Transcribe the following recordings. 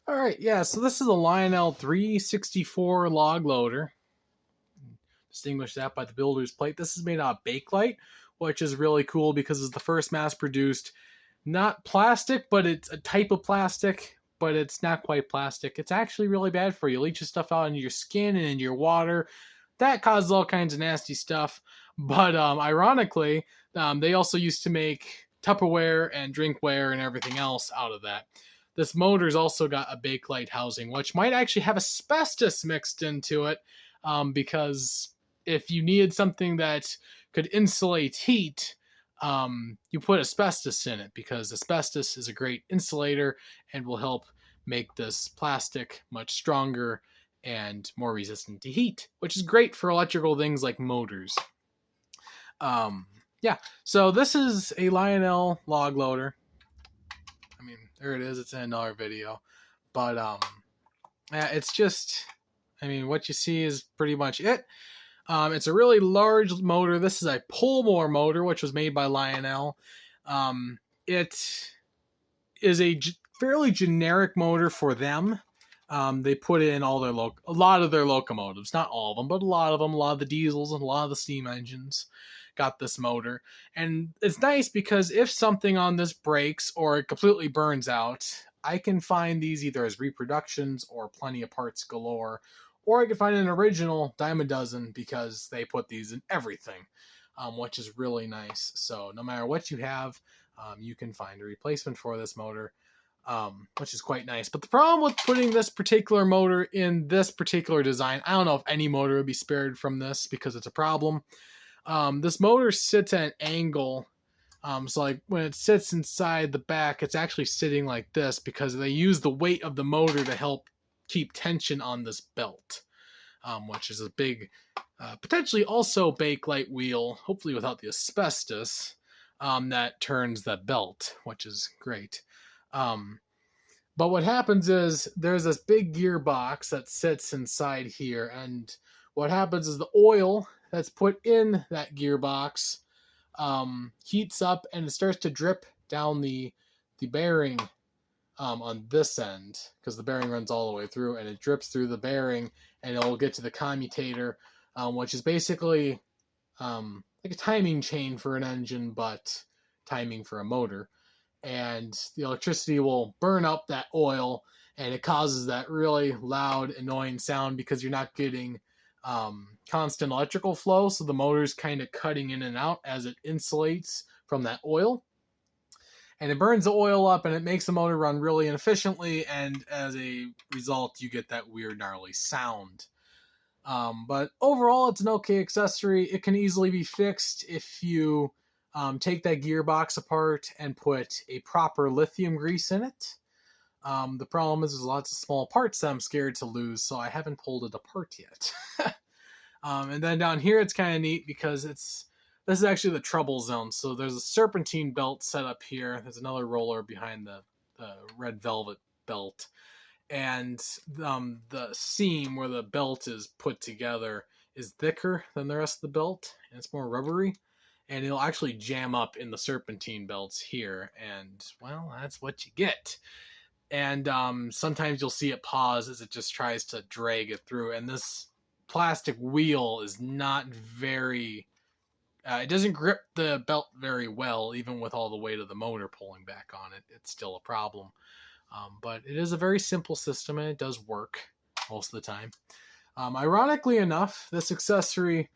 All right, yeah, so this is a Lionel 364 log loader. Distinguish that by the builder's plate. This is made out of Bakelite, which is really cool because it's the first mass-produced, not plastic, but it's a type of plastic, but it's not quite plastic. It's actually really bad for you. It leaches stuff out into your skin and into your water. That causes all kinds of nasty stuff. But ironically, they also used to make Tupperware and drinkware and everything else out of that. This motor's also got a Bakelite housing, which might actually have asbestos mixed into it, because if you needed something that could insulate heat, you put asbestos in it, because asbestos is a great insulator and will help make this plastic much stronger and more resistant to heat, which is great for electrical things like motors. Yeah, so this is a Lionel log loader. I mean, there it is. It's in another video. But, yeah, it's just, I mean, what you see is pretty much it. It's a really large motor. This is a Pullmore motor, which was made by Lionel. It is a fairly generic motor for them. They put in all their a lot of their locomotives, not all of them, but a lot of them. A lot of the diesels and a lot of the steam engines got this motor. And it's nice because if something on this breaks or it completely burns out, I can find these either as reproductions or plenty of parts galore, or I can find an original dime a dozen because they put these in everything, which is really nice. So no matter what you have, you can find a replacement for this motor, which is quite nice. But the problem with putting this particular motor in this particular design, I don't know if any motor would be spared from this because it's a problem. This motor sits at an angle, so like when it sits inside the back, it's actually sitting like this because they use the weight of the motor to help keep tension on this belt, which is a big, potentially also Bakelite wheel, hopefully without the asbestos, that turns the belt, which is great. But what happens is there's this big gearbox that sits inside here, and what happens is the oil that's put in that gearbox heats up and it starts to drip down the bearing on this end, because the bearing runs all the way through, and it drips through the bearing and it'll get to the commutator, which is basically like a timing chain for an engine, but timing for a motor. And the electricity will burn up that oil, and it causes that really loud, annoying sound because you're not getting constant electrical flow, so the motor's kind of cutting in and out as it insulates from that oil. And it burns the oil up, and it makes the motor run really inefficiently, and as a result, you get that weird, gnarly sound. But overall, it's an okay accessory. It can easily be fixed if you take that gearbox apart and put a proper lithium grease in it. The problem is there's lots of small parts that I'm scared to lose, so I haven't pulled it apart yet. And then down here, it's kind of neat because this is actually the trouble zone. So there's a serpentine belt set up here. There's another roller behind the red velvet belt. And the seam where the belt is put together is thicker than the rest of the belt, and it's more rubbery. And it'll actually jam up in the serpentine belts here. And, well, that's what you get. And sometimes you'll see it pause as it just tries to drag it through. And this plastic wheel is not very... it doesn't grip the belt very well, even with all the weight of the motor pulling back on it. It's still a problem. But it is a very simple system, and it does work most of the time. Ironically enough, this accessory...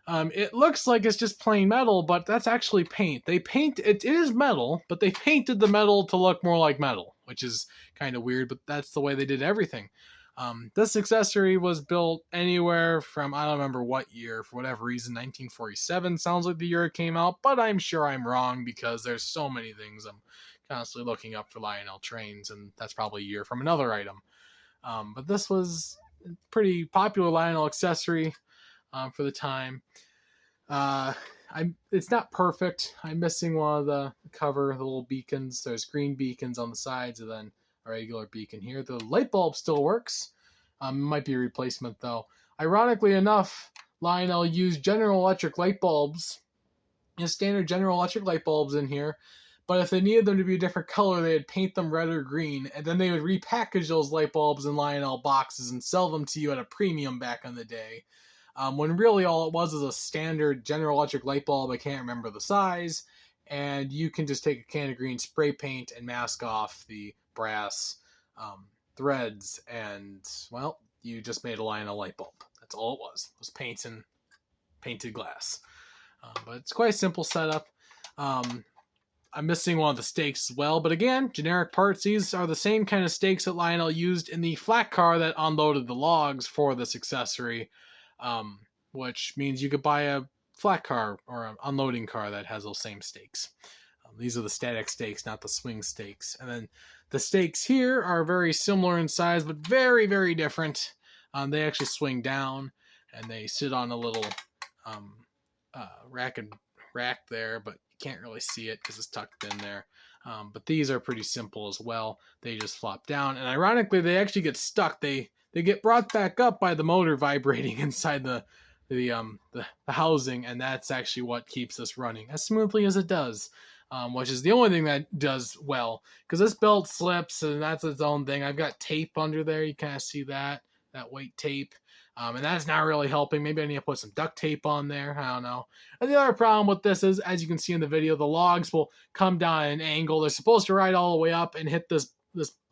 it looks like it's just plain metal, but that's actually paint. It is metal, but they painted the metal to look more like metal, which is kind of weird, but that's the way they did everything. This accessory was built anywhere from, I don't remember what year, for whatever reason, 1947 sounds like the year it came out, but I'm sure I'm wrong because there's so many things I'm constantly looking up for Lionel trains, and that's probably a year from another item. But this was a pretty popular Lionel accessory for the time. It's not perfect. I'm missing one of the cover, the little beacons. There's green beacons on the sides, and then a regular beacon here. The light bulb still works. Might be a replacement though. Ironically enough, Lionel used General Electric light bulbs, standard General Electric light bulbs in here, But if they needed them to be a different color, they would paint them red or green, and then they would repackage those light bulbs in Lionel boxes and sell them to you at a premium back in the day. When really all it was a standard General Electric light bulb. I can't remember the size, and you can just take a can of green spray paint and mask off the brass threads, and well, you just made a Lionel light bulb. That's all it was paint and painted glass. But it's quite a simple setup. I'm missing one of the stakes as well, but again, generic parts. These are the same kind of stakes that Lionel used in the flat car that unloaded the logs for this accessory, which means you could buy a flat car or an unloading car that has those same stakes. These are the static stakes, not the swing stakes. And then the stakes here are very similar in size, but very, very different. They actually swing down, and they sit on a little rack there, but you can't really see it because it's tucked in there. But these are pretty simple as well. They just flop down, and ironically, they actually get stuck. They get brought back up by the motor vibrating inside the housing, and that's actually what keeps this running as smoothly as it does. Which is the only thing that does well, because this belt slips, and that's its own thing. I've got tape under there. You kind of see that white tape. And that's not really helping. Maybe I need to put some duct tape on there. I don't know. And the other problem with this is, as you can see in the video, the logs will come down at an angle. They're supposed to ride all the way up and hit this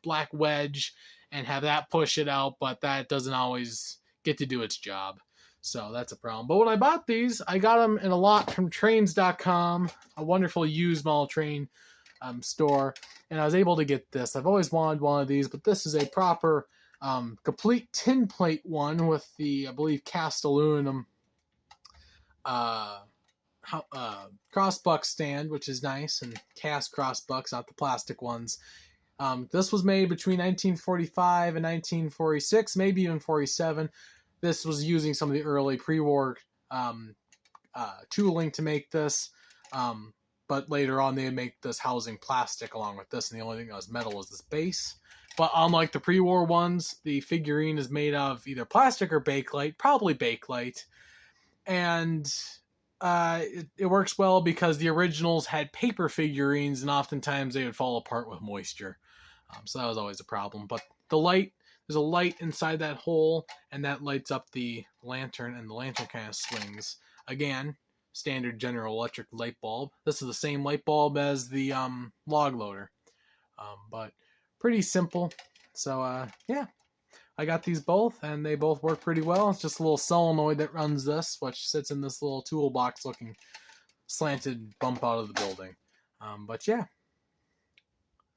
black wedge and have that push it out, but that doesn't always get to do its job. So that's a problem. But when I bought these, I got them in a lot from trains.com, a wonderful used model train store, and I was able to get this. I've always wanted one of these, but this is a proper complete tin plate one with the, I believe, cast aluminum crossbuck stand, which is nice, and cast crossbucks, not the plastic ones. This was made between 1945 and 1946, maybe even 47. This was using some of the early pre-war tooling to make this, but later on they would make this housing plastic along with this, and the only thing that was metal was this base. But unlike the pre-war ones, the figurine is made of either plastic or bakelite, probably bakelite, and it works well because the originals had paper figurines, and oftentimes they would fall apart with moisture, so that was always a problem. But the light, there's a light inside that hole, and that lights up the lantern, and the lantern kind of swings. Again, standard General Electric light bulb. This is the same light bulb as the log loader, but pretty simple. So yeah, I got these both, and they both work pretty well. It's just a little solenoid that runs this, which sits in this little toolbox looking slanted bump out of the building. But yeah,